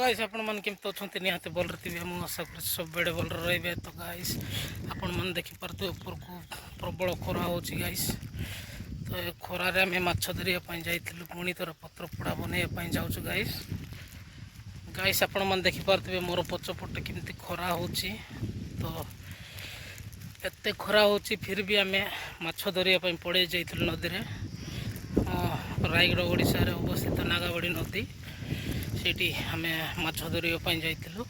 Guys आपण मन केमती अच्छा निहाते भल थे मुझे आशा कर सब बेड़े भल रे। तो गाइस आपण मन देखिपे ऊपर को प्रबल खरा हो गाइस। तो ये खरारे आम माछ धरवाई जाइलु पुणी थर पत्र पोड़ा बनवाई जाऊँ गाइस। गाइस आपण मन देखिपे मोर पछपटे केमती खरा हो। तो एत खरा हो फिर भी आम माछ धरवाई पड़े जाइलु नदी में। रायगढ़ ओडिशा रे अवस्थित नागाबड़ी नदी सेठी आम माछ धरवाई जाइलु।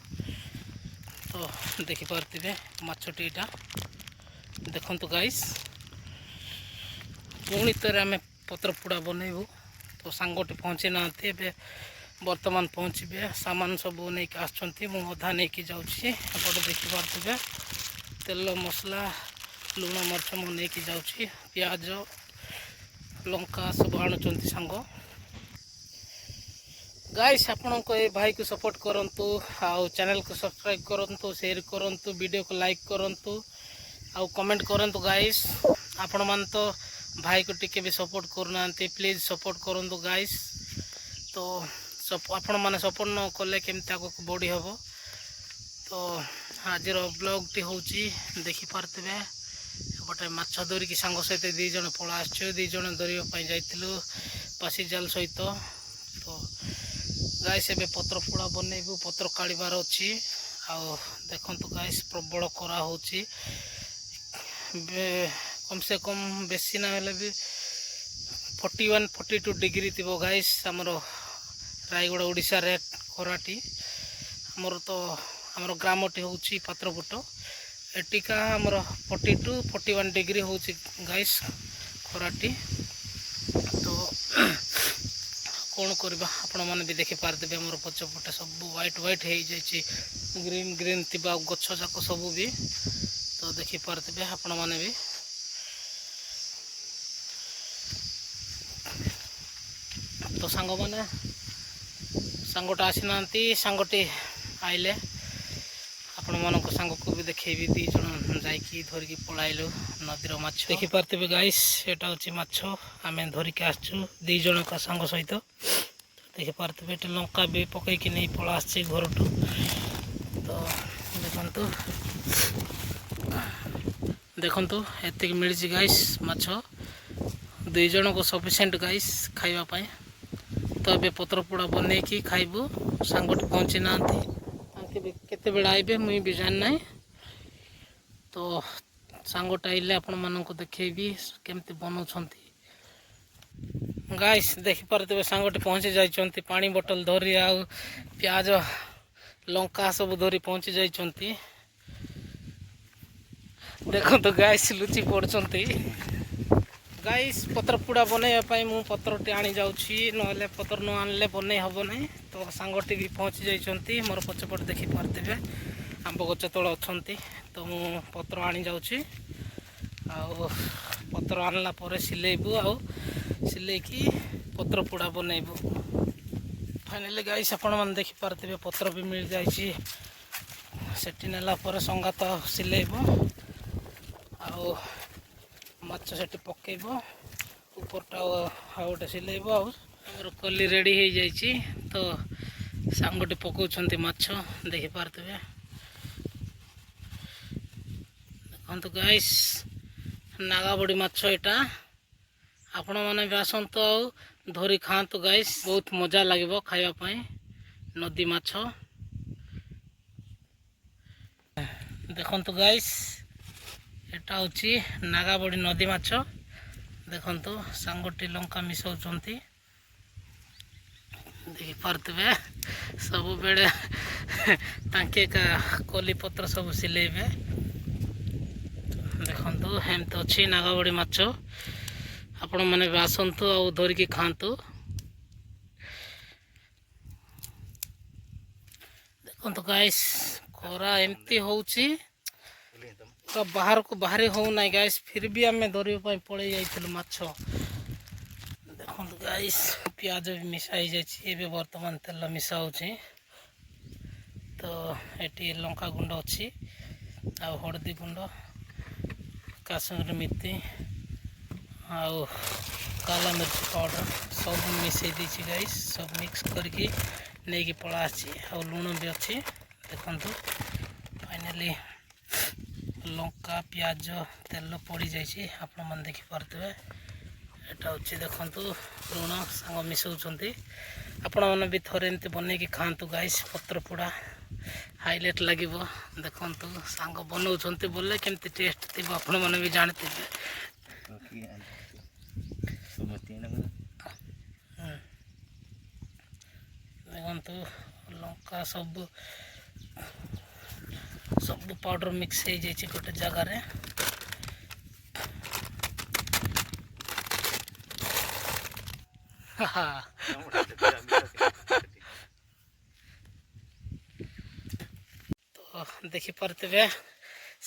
तो देखिपे माछटी एटा देखु गाइस। पुणी थे आम पत्र पोड़ा बनइबू। तो सांगटी पहुँची ना बर्तमान पहुँचे सामान सब नहीं आसुँच अधा नहीं जाऊँगी। एपटे देखिपे तेल मसला लुण मर्च मु नहीं जाऊँगी। प्याज लंका सब आणुंट सांग। गाइस आपण को ये भाई को सपोर्ट करंतु आउ चैनल को सब्सक्राइब करंतु शेयर करंतु वीडियो को लाइक करंतु आउ कमेंट करंतु। गाइस आपण मान तो भाई को टिके भी सपोर्ट करना प्लीज सपोर्ट करंतु गाइस। तो आपण मैंने सपोर्ट न कले केमती आग बढ़ी हम। तो आज ब्लॉग टी हूँ देखिपे गोटे माछ धरिकी सांग सहित दी जन पड़ा आस दी जन धरवाई जाइलु पासी जाल सहित। तो गाइस एबे पत्र पोड़ा बनइबू पत्र काढ़ार अच्छी आउ देखु गाइस प्रबल खरा हो। कम से कम बेसी ना भी 41-42 डिग्री थी गाइस आमर रायगढ़ ओडिशा रे खराटी। आमर तो आमर ग्रामटी हूँ पात्रपुट एटिका आमर 42-41 डिग्री हूँ गाइस खराटी। तो कौन करवा आपण मैंने भी देखी पारे मोर पछपटे सब व्हाइट व्हाइट हो जाए ग्रीन ग्रीन थी गछ जाक सब भी। तो देखी पारे आपण मैंने भी। तो सांग मैंने सांगटा आसीना सांगटी आइले आपण मान सांग को भी देखेबी दी जन जाइकी धरिकी पलाइलु नदीर माछ देखी पारे गाइस। एटा हूँ माछ आम धरिकी आसचु दी जन का सांग सहित। देखी पारे ये लंका भी पकईकी नहीं पला आस घर टू। तो देखु एतिक मिली गाइस माछ दुई जन को सफिशिएंट गाइस खावाई। तो ये पत्र पोड़ा बनईकी खाइबू सांगटी पहुँची ना केते बेला आइबे मुई भी जानना। तो सांगटा आइले आपण मानक देखेबी केमती बनाउछंती गाइस। देखि पारते सांगटी पहुँची जाइछंती पानी बोतल धरी आ प्याज लंका सब धरी पहुँची जाइछंती। देखो तो गाइस लुचि पड़छंती गाइस। पत्र पोड़ा बनवाई मु पत्रटी आनी जाऊँगी ना पत्र न आनले बन हम ना। तो सांगटी भी पहुँची जाइछंती मोर पछपट देखी पारे आंब गच तल अच्छी। तो मु पत्र आनी जाऊँगी आउ पत्र आनला परे सिलेबू आउ सिलेकी पत्र पोड़ा बनइबू। फाइनली गाइस आपण मैंने देखी पारे पत्र भी मिल जाइए सेठी नेला परे संगात सिलेबू आउ माछ सेठी पकेब ऊपरटा गोटे सिलेब आउ कली रेडी हो जाइए। तो सांगटी पकाउछंती माछ देखी पारे देखो गाइस नागाबड़ी माछ एटा आपण मैंने भी आसतु आउ धरी खातु गाइस बहुत मजा लगे खावाई नदी माछ। देखु गाइस एटा हूँ नागाबड़ी नदी माछ। देखु सांगटी लंका मिसाउछंती देखी पारे सब बेड़े तांके का कली पत्र सब सिलेबे। देखु एमती अच्छी नागाबड़ी माछ आपण मैंने भी आसतु आउ धरिकी खातु। देखो गाइस खरा एमती होउची तो बाहर को बाहरी हो ना गाइस फिर भी आम धरवाई पड़े जाइलु माछ। देखो गाइस प्याज भी मिसाई जाइए बर्तमान तेल मिसा होची। तो ये लंका गुंड अच्छी आ हलदी गुंड काश्मीर मेथी आउ काला मिर्च पाउडर सब मिसई दी गाइस सब मिक्स करके नहीं कि पड़ा आ लुण भी अच्छी देखु फाइनाली लंका पियाज तेल पड़ी जाइए आपण मैंने देखिपे एटा हूँ देखु लुण सांग मिसाऊँ आपण मैंने भी थोड़े एमती बनई खातु गाइस पत्र पोड़ा हाइलाइट लगे देखु सांग बनाऊँच बोले केमती टेस्ट थी आपण मैंने भी जानते देखु लंका सब सब पाउडर मिक्स हो जाए गोटे जगार तो देखिपे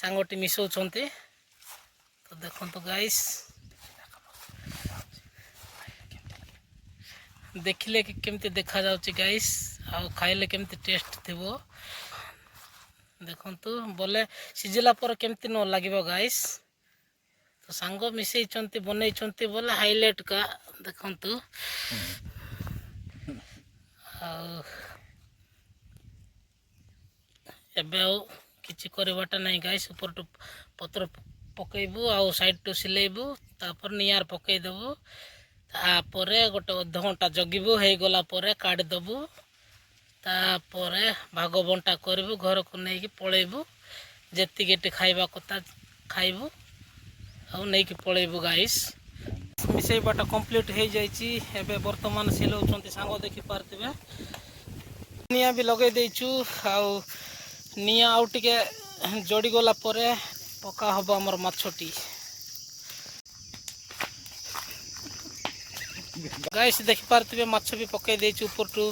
सांगटी मिसाऊँ तो देखो गाइस देखिले कि केमती देखा जाउची गाइस आ खाइले केमती टेस्ट थिबो देखंतु बोले सिझिला पर केमती न लागिबो गाइस तो सांग मिसई चंती बनई चंती बोले हाइलाइट का देखंतु एबे किछि करबाटा नहीं गाइस ऊपर टू पत्र पकेबू आ साइड टू सिलेबू तापर नियार पकई देबू तापर गोटे अध घंटा जगिबू हो गला काढ़ी देबू तापर भाग बंटा करू घर को नहीं पलैबू जी खाइबा कथा खाइबू आ नहीं पलैबू गाइस मिसेबाटा कंप्लीट हो जाए बर्तमान सिलाऊँ सांग देखिपे निया भी लगे देचु निया आउ टिके जोड़ी गला पका हम आमर माछटी गाइस देखिपे माछ भी पकई देचु ऊपर टू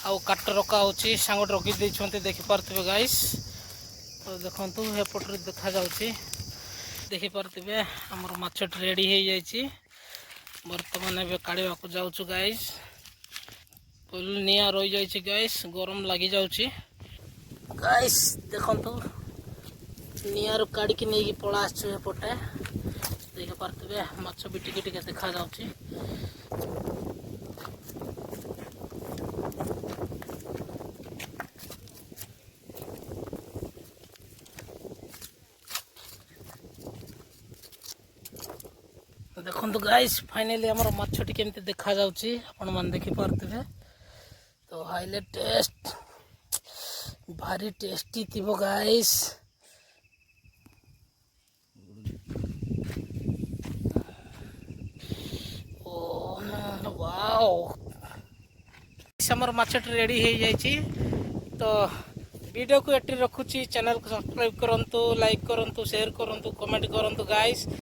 आउ काट रखा होची सांगट रखी देछन्ते देखिपे गाइस तो देखंतु एपटर देखा जाउची देखिपे आमर माछटी रेडी हो जाइए बर्तमान एबे काढ़ा को जाऊँ गाइस पहले निया रही जाइए गाइस गरम लगी जाउची गाइस देखंतु नियार काढ़ी नहीं पड़ा आसपटे देखिपे माछ भी टिके टिके देखा जाउची देखो गाइस फाइनली आमर माछटी केमती देखा जाउची आपण मन देखि पारथिबे तो हाइलाइट टेस्ट भारी टेस्टी थिबो गाइस ओ वाओ आमर माछटी रेडी हो जाइए तो वीडियो को एटी रखुची चैनल को सब्सक्राइब करंतु लाइक करंतु शेयर करंतु कमेंट करंतु गाइस।